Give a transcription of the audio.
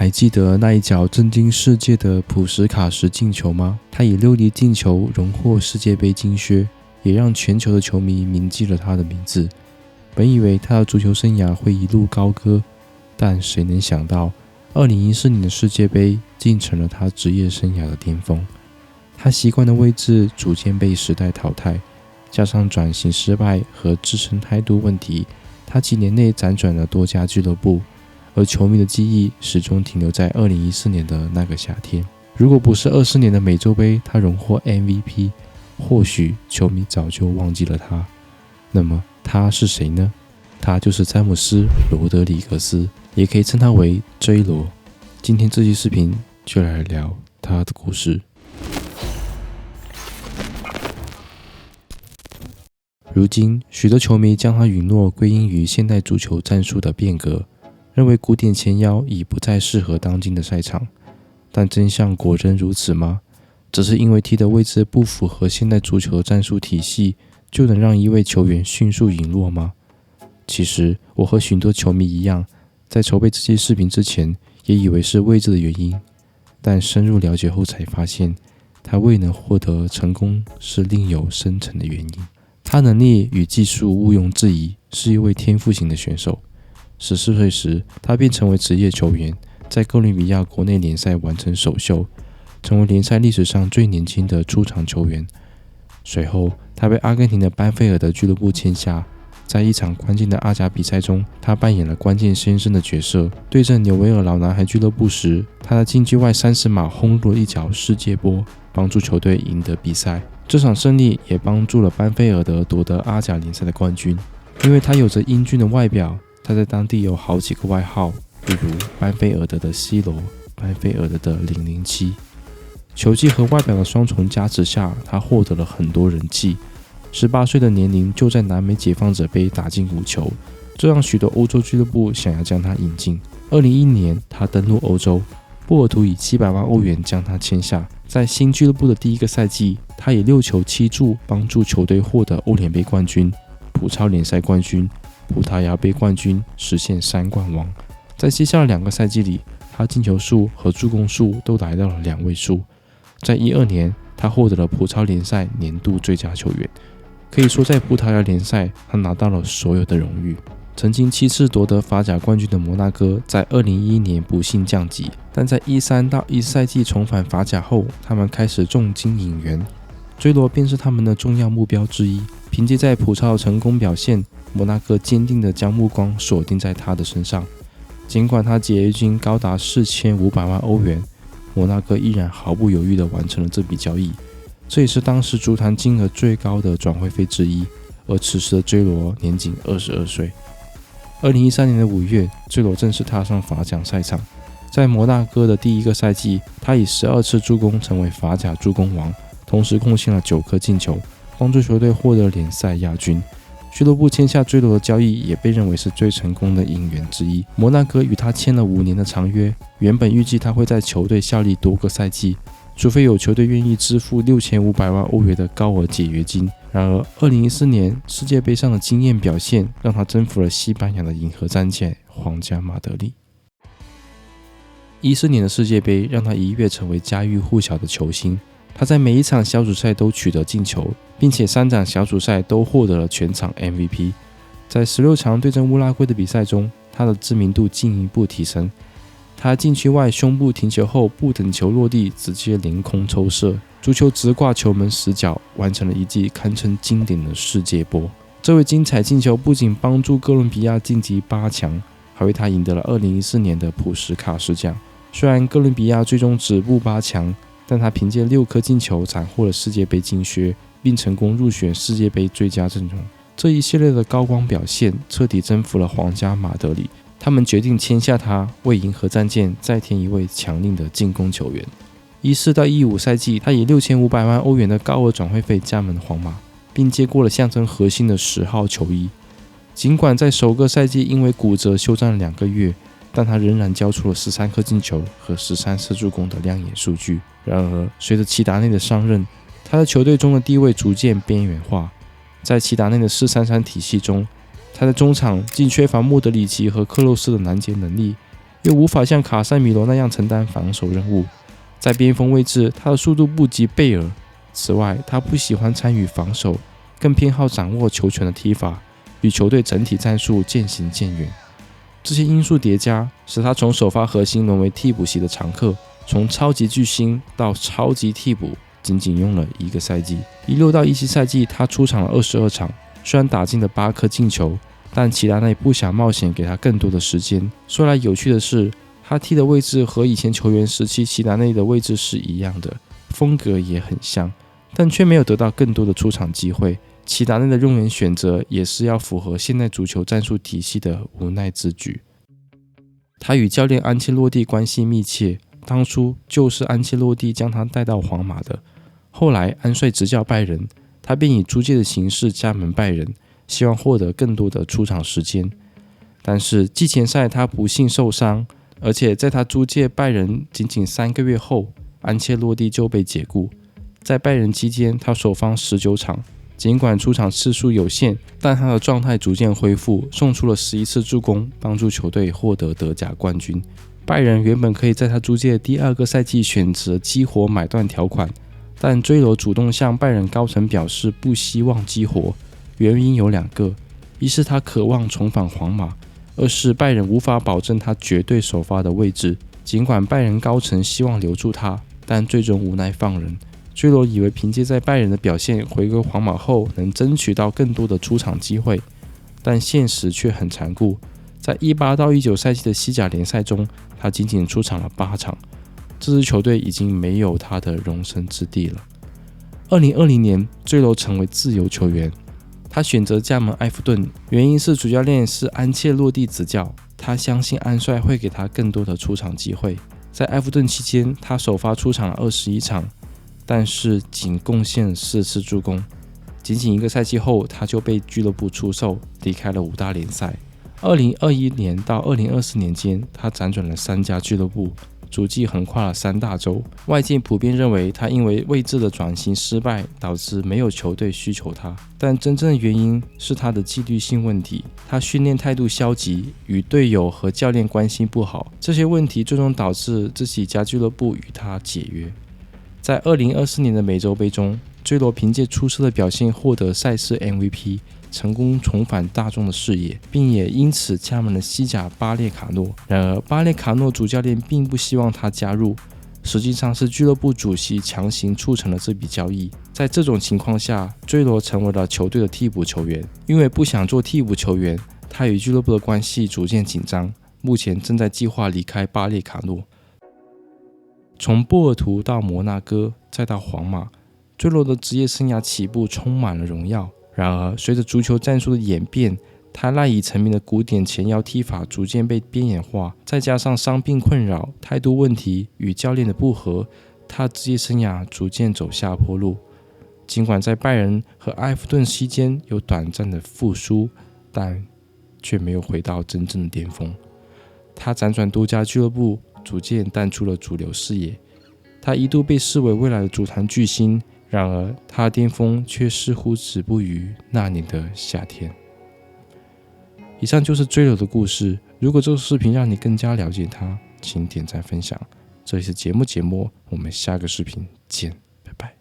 还记得那一脚震惊世界的普什卡什进球吗？他以6粒进球荣获世界杯金靴，也让全球的球迷铭记了他的名字。本以为他的足球生涯会一路高歌，但谁能想到2014年的世界杯竟成了他职业生涯的巅峰。他习惯的位置逐渐被时代淘汰，加上转型失败和自身态度问题，他几年内辗转了多家俱乐部，而球迷的记忆始终停留在2014年的那个夏天。如果不是20年的美洲杯他荣获 MVP， 或许球迷早就忘记了他。那么他是谁呢？他就是詹姆斯·罗德里格斯，也可以称他为 J 罗。今天这期视频就来聊他的故事。如今，许多球迷将他陨落归因于现代足球战术的变革，认为古典前腰已不再适合当今的赛场。但真相果真如此吗？只是因为踢的位置不符合现代足球的战术体系，就能让一位球员迅速陨落吗？其实，我和许多球迷一样，在筹备这期视频之前，也以为是位置的原因，但深入了解后才发现，他未能获得成功是另有深层的原因。他能力与技术毋庸置疑，是一位天赋型的选手。14岁时，他便成为职业球员，在哥伦比亚国内联赛完成首秀，成为联赛历史上最年轻的出场球员。随后，他被阿根廷的班菲尔德俱乐部签下，在一场关键的阿甲比赛中，他扮演了关键先生的角色。对阵纽维尔老男孩俱乐部时，他在禁区外30码轰入了一脚世界波，帮助球队赢得比赛。这场胜利也帮助了班菲尔德夺得阿甲联赛的冠军。因为他有着英俊的外表，他在当地有好几个外号，例如班菲尔德的 C 罗、班菲尔德的007。球技和外表的双重加持下，他获得了很多人气。18岁的年龄就在南美解放者杯打进5球，这让许多欧洲俱乐部想要将他引进。2011年，他登陆欧洲，波尔图以700万欧元将他签下。在新俱乐部的第一个赛季，他以6球7助帮助球队获得欧联杯冠军、葡超联赛冠军、葡萄牙杯冠军，实现3冠王。在接下来2个赛季里，他进球数和助攻数都来到了2位数。在12年，他获得了葡超联赛年度最佳球员。可以说，在葡萄牙联赛，他拿到了所有的荣誉。曾经7次夺得法甲冠军的摩纳哥，在2011年不幸降级，但在13到14赛季重返法甲后，他们开始重金引援，J罗便是他们的重要目标之一。凭借在葡超的成功表现，摩纳哥坚定地将目光锁定在他的身上。尽管他解约金高达4500万欧元，摩纳哥依然毫不犹豫地完成了这笔交易，这也是当时足坛金额最高的转会费之一。而此时的 J罗年仅22岁。2013年的5月，J罗正式踏上法甲赛场。在摩纳哥的第一个赛季，他以12次助攻成为法甲助攻王，同时贡献了9颗进球，帮助球队获得联赛亚军。俱乐部签下 J罗的交易也被认为是最成功的引援之一。摩纳哥与他签了5年的长约，原本预计他会在球队效力多个赛季，除非有球队愿意支付6500万欧元的高额解约金。然而2014年世界杯上的惊艳表现让他征服了西班牙的银河战舰皇家马德里。14年的世界杯让他一跃成为家喻户晓的球星，他在每一场小组赛都取得进球，并且3场小组赛都获得了全场 MVP。 在16场对阵乌拉圭的比赛中，他的知名度进一步提升。他在禁区外胸部停球后，不等球落地，直接凌空抽射，足球直挂球门死角，完成了一记堪称经典的世界波。这位精彩进球不仅帮助哥伦比亚晋级8强，还为他赢得了2014年的普什卡什奖。虽然哥伦比亚最终止步8强，但他凭借6颗进球斩获了世界杯金靴，并成功入选世界杯最佳阵容。这一系列的高光表现彻底征服了皇家马德里，他们决定签下他，为银河战舰再添一位强硬的进攻球员。14到15赛季，他以6500万欧元的高额转会费加盟皇马，并接过了象征核心的10号球衣。尽管在首个赛季因为骨折休战了2个月，但他仍然交出了13颗进球和13次助攻的亮眼数据。然而，随着齐达内的上任，他在球队中的地位逐渐边缘化。在齐达内的4-3-3体系中，他在中场既缺乏莫德里奇和克洛斯的拦截能力，又无法像卡塞米罗那样承担防守任务。在边锋位置，他的速度不及贝尔。此外，他不喜欢参与防守，更偏好掌握球权的踢法，与球队整体战术渐行渐远。这些因素叠加，使他从首发核心沦为替补席的常客。从超级巨星到超级替补，仅仅用了1个赛季。16到17赛季，他出场了22场，虽然打进了8颗进球，但齐达内不想冒险给他更多的时间。说来有趣的是，他踢的位置和以前球员时期齐达内的位置是一样的，风格也很像，但却没有得到更多的出场机会。齐达内的用人选择也是要符合现代足球战术体系的无奈之举。他与教练安切洛蒂关系密切，当初就是安切洛蒂将他带到皇马的。后来安帅执教拜仁，他便以租借的形式加盟拜仁，希望获得更多的出场时间。但是季前赛他不幸受伤，而且在他租借拜仁仅仅3个月后，安切洛蒂就被解雇。在拜仁期间，他首发19场，尽管出场次数有限，但他的状态逐渐恢复，送出了11次助攻，帮助球队获得德甲冠军。拜仁原本可以在他租借的第2个赛季选择激活买断条款，但追罗主动向拜仁高层表示不希望激活，原因有2个：一是他渴望重返皇马，二是拜仁无法保证他绝对首发的位置。尽管拜仁高层希望留住他，但最终无奈放人。追罗以为凭借在拜仁的表现回归皇马后能争取到更多的出场机会，但现实却很残酷。在18到19赛季的西甲联赛中，他仅仅出场了8场，这支球队已经没有他的容身之地了。2020年，追罗成为自由球员，他选择加盟埃弗顿，原因是主教练是安切洛蒂执教，他相信安帅会给他更多的出场机会。在埃弗顿期间，他首发出场了21场，但是仅贡献4次助攻。仅仅1个赛季后，他就被俱乐部出售，离开了5大联赛。2021年到2024年间，他辗转了3家俱乐部，足迹横跨了3大洲。外界普遍认为他因为位置的转型失败，导致没有球队需求他，但真正的原因是他的纪律性问题。他训练态度消极，与队友和教练关系不好，这些问题最终导致这几家俱乐部与他解约。在2024年的美洲杯中，追罗凭借出色的表现获得赛事 MVP， 成功重返大众的视野，并也因此加盟了西甲巴列卡诺。然而，巴列卡诺主教练并不希望他加入，实际上是俱乐部主席强行促成了这笔交易。在这种情况下，追罗成为了球队的替补球员。因为不想做替补球员，他与俱乐部的关系逐渐紧张，目前正在计划离开巴列卡诺。从波尔图到摩纳哥，再到皇马，追罗的职业生涯起步充满了荣耀。然而，随着足球战术的演变，他赖以成名的古典前腰踢法逐渐被边缘化，再加上伤病困扰、态度问题与教练的不合，他职业生涯逐渐走下坡路。尽管在拜仁和埃弗顿期间有短暂的复苏，但却没有回到真正的巅峰。他辗转多家俱乐部，逐渐淡出了主流视野。他一度被视为未来的足坛巨星，然而他的巅峰却似乎止步于那年的夏天。以上就是追罗的故事。如果这个视频让你更加了解他，请点赞分享。这里是节目，我们下个视频见，拜拜。